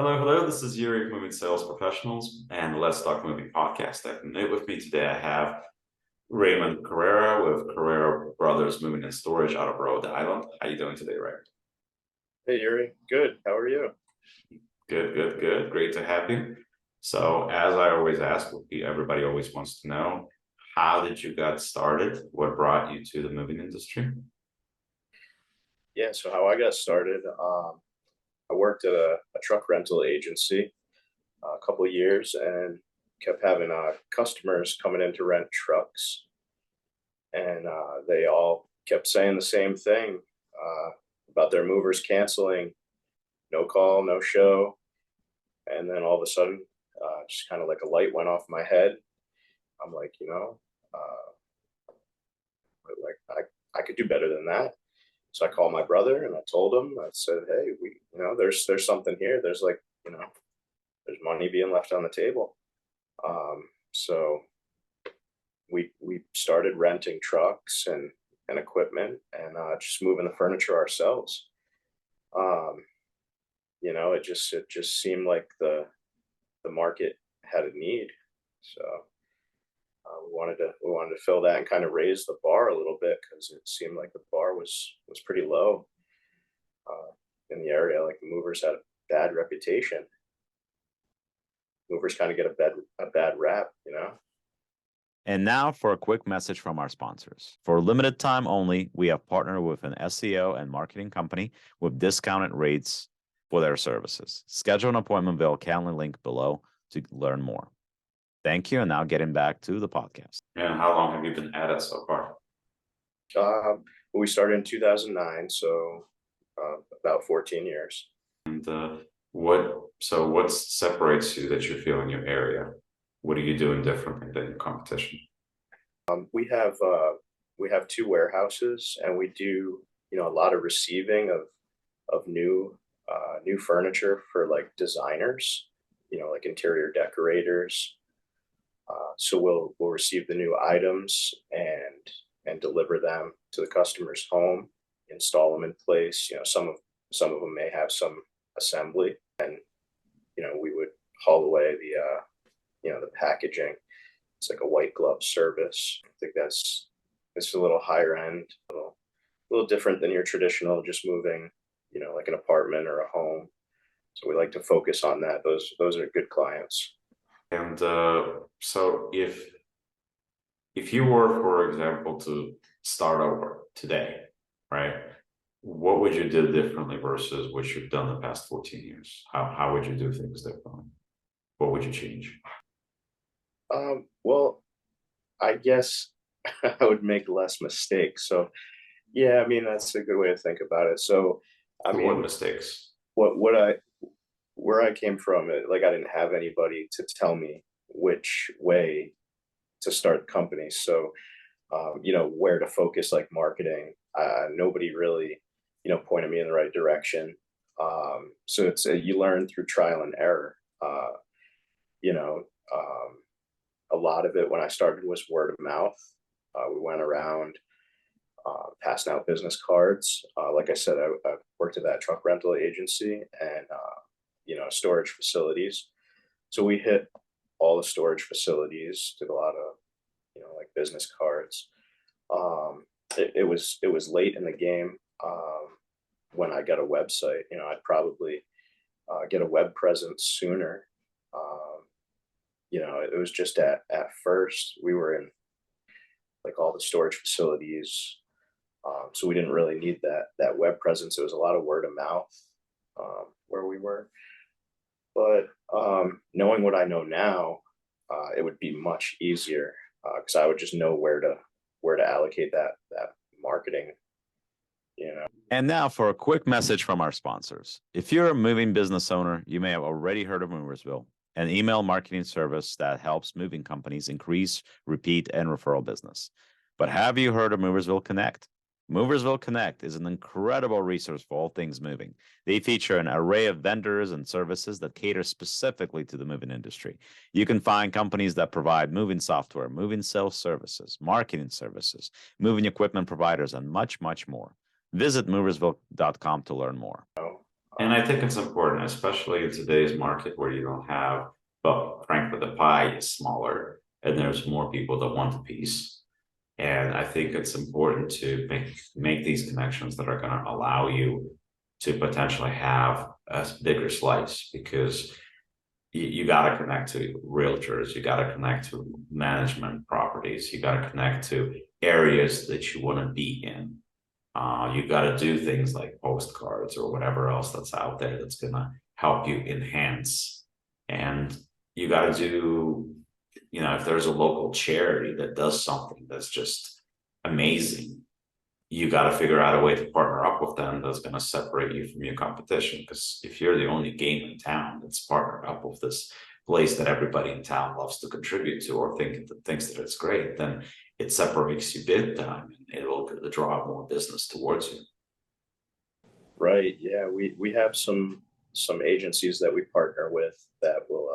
Hello, hello. This is Yuriy of Moving Sales Professionals and the Let's Talk Moving podcast. And with me today, I have Raymond Correira with Correira Brothers Moving and Storage out of Rhode Island. How you doing today, Ray? Hey Yuri, good. How are you? Good, good, good. Great to have you. So, as I always ask, everybody always wants to know, how did you get started? What brought you to the moving industry? Yeah, so how I got started, I worked at a truck rental agency a couple of years and kept having customers coming in to rent trucks, and they all kept saying the same thing about their movers canceling, no call, no show, and then all of a sudden, just kind of like a light went off my head. I'm like, like I could do better than that. So I called my brother and I told him, I said, hey, there's something here. There's there's money being left on the table. So we started renting trucks and equipment and just moving the furniture ourselves. It just seemed like the market had a need. So we wanted to fill that and kind of raise the bar a little bit because it seemed like the bar was pretty low in the area. Like the movers had a bad reputation. Movers kind of get a bad rap. And now for a quick message from our sponsors. For limited time only, we have partnered with an SEO and marketing company with discounted rates for their services. Schedule an appointment via Calendly link below to learn more. Thank you. And now getting back to the podcast. And how long have you been at it so far? We started in 2009, so about 14 years. And what separates you that you feel in your area? What are you doing differently than your competition? We have two warehouses, and we do a lot of receiving of new furniture for like designers, like interior decorators. So we'll receive the new items and deliver them to the customer's home, install them in place. Some of them may have some assembly, and we would haul away the packaging. It's like a white glove service. I think it's a little higher end, a little different than your traditional just moving, like an apartment or a home. So we like to focus on that. Those are good clients. And so if you were, for example, to start over today, right? What would you do differently versus what you've done the past 14 years? How would you do things differently? What would you change? Well, I guess I would make less mistakes. So yeah, I mean that's a good way to think about it. So What mistakes? where I came from, like I didn't have anybody to tell me which way to start the company. So where to focus, like marketing. Nobody really pointed me in the right direction. So it's you learn through trial and error. You know, a lot of it when I started was word of mouth. We went around passing out business cards. Like I said, I worked at that truck rental agency and storage facilities. So we hit all the storage facilities, did a lot of like business cards. It was late in the game when I got a website. I'd probably get a web presence sooner. It was just at first we were in like all the storage facilities, so we didn't really need that web presence. It was a lot of word of mouth where we were. But knowing what I know now, it would be much easier because I would just know where to allocate that marketing. And now for a quick message from our sponsors. If you're a moving business owner, you may have already heard of Moversville, an email marketing service that helps moving companies increase, repeat, and referral business. But have you heard of Moversville Connect? Moversville Connect is an incredible resource for all things moving. They feature an array of vendors and services that cater specifically to the moving industry. You can find companies that provide moving software, moving sales services, marketing services, moving equipment providers, and much, much more. Visit moversville.com to learn more. And I think it's important, especially in today's market where you don't have, well, frankly, the pie is smaller and there's more people that want a piece. And I think it's important to make these connections that are going to allow you to potentially have a bigger slice, because you got to connect to realtors, you got to connect to management properties, you got to connect to areas that you want to be in. You got to do things like postcards or whatever else that's out there that's going to help you enhance. And you got to do, if there's a local charity that does something that's just amazing, you got to figure out a way to partner up with them that's going to separate you from your competition. Because if you're the only game in town that's partnered up with this place that everybody in town loves to contribute to or thinks that it's great, then it separates you big time and it'll draw more business towards you. Right. Yeah. We have some agencies that we partner with that will,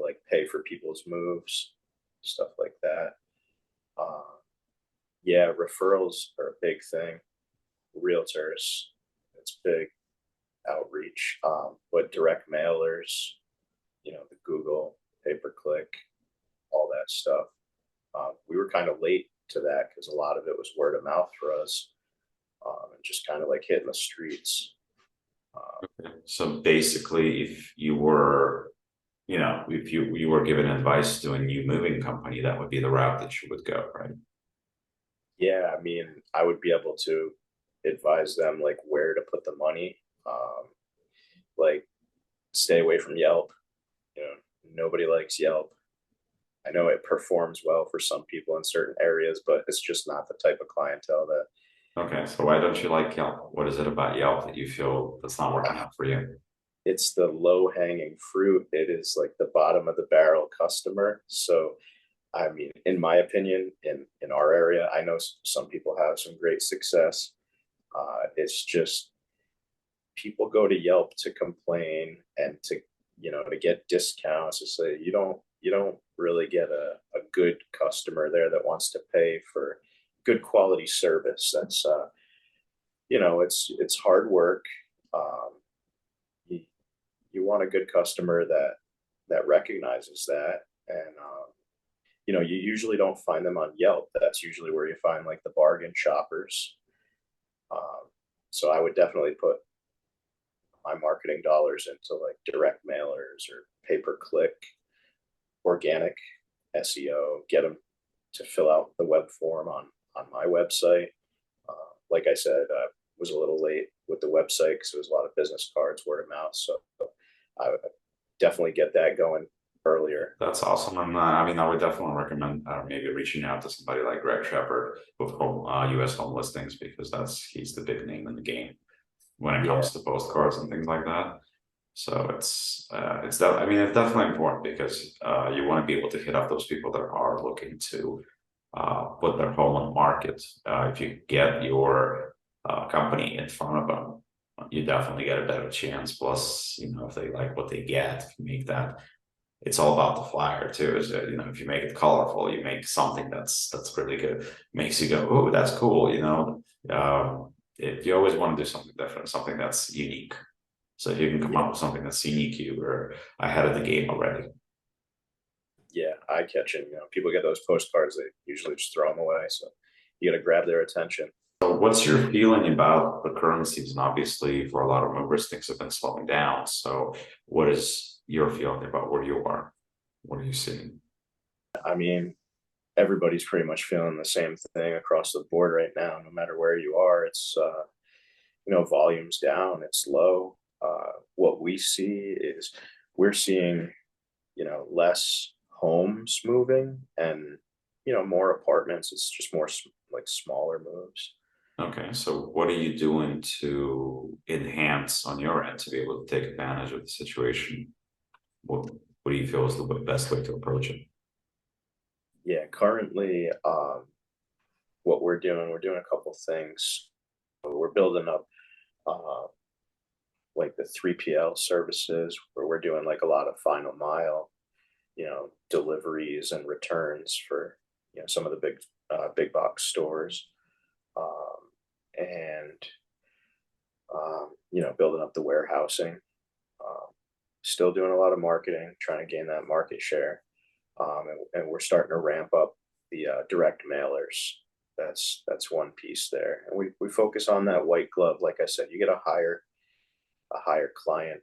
like pay for people's moves, stuff like that. Yeah, referrals are a big thing. Realtors, it's big outreach. But direct mailers, the Google, pay-per-click, all that stuff. We were kind of late to that because a lot of it was word of mouth for us, and just kind of like hitting the streets. So basically, if you were, if you were given advice to a new moving company, that would be the route that you would go, right? Yeah, I mean, I would be able to advise them like where to put the money, like stay away from Yelp. Nobody likes Yelp. I know it performs well for some people in certain areas, but it's just not the type of clientele that. Okay, so why don't you like Yelp? What is it about Yelp that you feel that's not working out for you? It's the low hanging fruit. It is like the bottom of the barrel customer. So, I mean, in my opinion, in our area, I know some people have some great success. It's just people go to Yelp to complain and to get discounts. To say you don't really get a good customer there that wants to pay for good quality service. That's it's hard work. Um, you, you want a good customer that recognizes that, and you usually don't find them on Yelp. That's usually where you find like the bargain shoppers. So I would definitely put my marketing dollars into like direct mailers or pay-per-click, organic SEO, get them to fill out the web form on my website. Like I said, I was a little late with the website because it was a lot of business cards, word of mouth. So I would definitely get that going earlier. That's awesome. And I mean, I would definitely recommend maybe reaching out to somebody like Greg Shepard with US home listings, because he's the big name in the game when it comes to postcards and things like that. So it's definitely important, because you want to be able to hit up those people that are looking to put their home on the market. If you get your company in front of them, you definitely get a better chance. Plus, if they like what they get, if you make that. It's all about the flyer too. Is that, if you make it colorful, you make something that's really good, makes you go, oh, that's cool. You always want to do something different, something that's unique. So if you can come up with something that's unique, you were ahead of the game already. Yeah, eye catching. People get those postcards, they usually just throw them away. So you got to grab their attention. So what's your feeling about the current season? Obviously, for a lot of movers, things have been slowing down. So what is your feeling about where you are? What are you seeing? I mean, everybody's pretty much feeling the same thing across the board right now. No matter where you are, it's volume's down, it's low. What we see is we're seeing less homes moving and more apartments. It's just more like smaller moves. Okay, so what are you doing to enhance on your end to be able to take advantage of the situation? What do you feel is the best way to approach it? Yeah, currently, what we're doing a couple things. We're building up like the 3PL services, where we're doing like a lot of final mile, deliveries and returns for some of the big box stores. And building up the warehousing, still doing a lot of marketing, trying to gain that market share. And we're starting to ramp up the direct mailers. That's one piece there. And we focus on that white glove. Like I said, you get a higher client,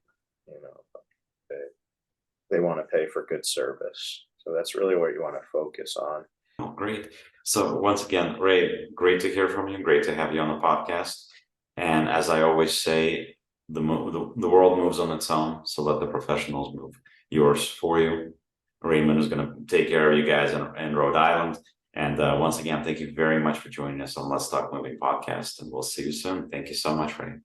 they want to pay for good service. So that's really what you want to focus on. Oh, great. So once again, Ray, great to hear from you. Great to have you on the podcast. And as I always say, the world moves on its own. So let the professionals move yours for you. Raymond is going to take care of you guys in Rhode Island. And once again, thank you very much for joining us on Let's Talk Moving podcast. And we'll see you soon. Thank you so much, Ray.